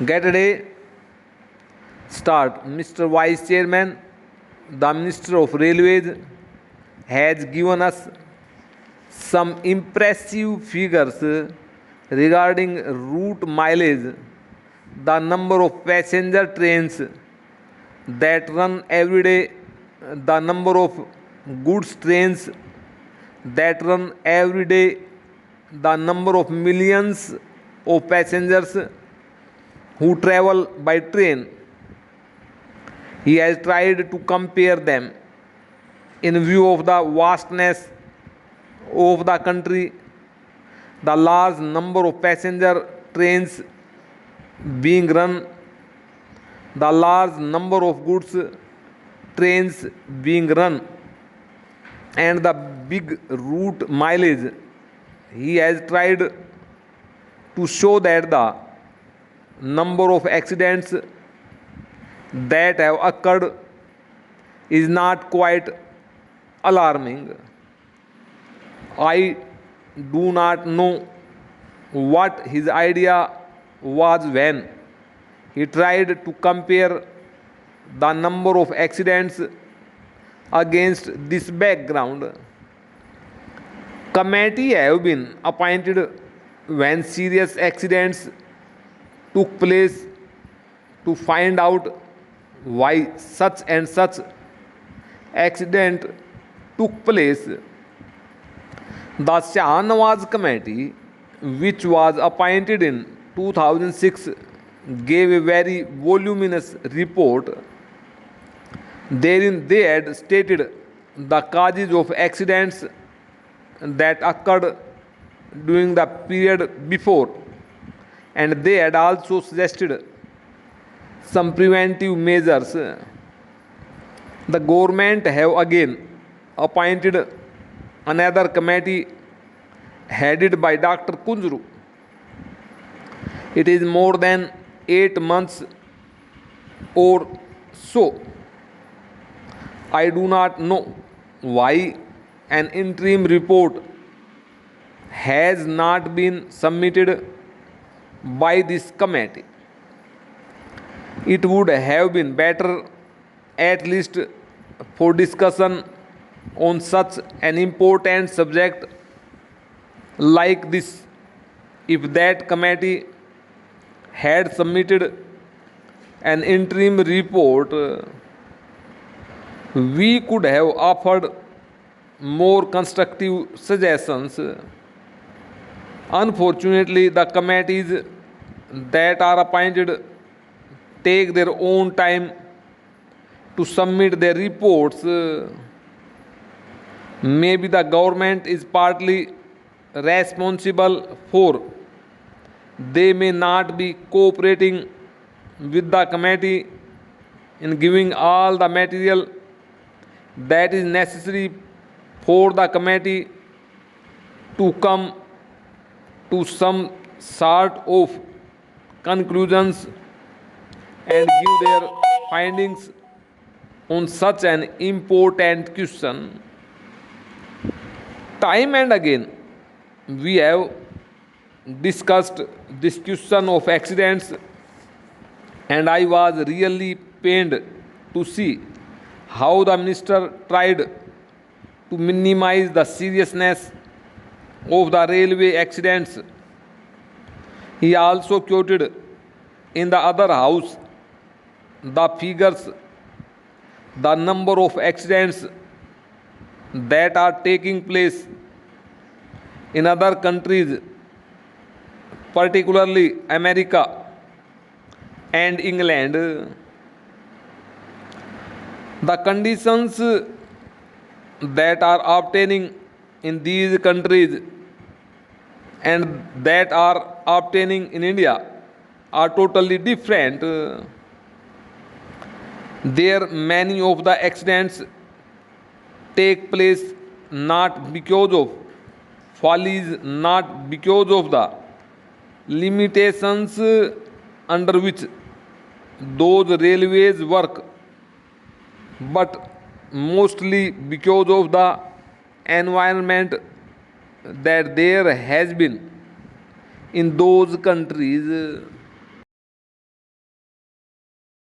Get a day start. Mr. Vice Chairman, the Minister of Railways has given us some impressive figures regarding route mileage, the number of passenger trains that run every day, the number of goods trains that run every day, the number of millions of passengers who travel by train. He has tried to compare them in view of the vastness of the country, the large number of passenger trains being run, the large number of goods trains being run, and the big route mileage. He has tried to show that the number of accidents that have occurred is not quite alarming. I do not know what his idea was when he tried to compare the number of accidents against this background. Committee have been appointed when serious accidents took place to find out why such and such accident took place. The Shah Nawaz Committee, which was appointed in 2006, gave a very voluminous report. Therein, they had stated the causes of accidents that occurred during the period before, and they had also suggested some preventive measures. The government have again appointed another committee headed by Dr. Kunjru. It is more than 8 months or so. I do not know why an interim report has not been submitted by this committee. It would have been better, at least for discussion on such an important subject like this, if that committee had submitted an interim report. We could have offered more constructive suggestions. Unfortunately, the committees that are appointed take their own time to submit their reports. Maybe the government is partly responsible for they may not be cooperating with the committee in giving all the material that is necessary for the committee to come to some sort of conclusions and give their findings on such an important question. Time and again, we have discussed this question of accidents, and I was really pained to see how the minister tried to minimize the seriousness of the railway accidents. He also quoted in the other house the figures, the number of accidents that are taking place in other countries, particularly America and England. The conditions that are obtaining in these countries and that are obtaining in India are totally different. There, many of the accidents take place not because of follies, not because of the limitations under which those railways work, but mostly because of the environment that there has been in those countries.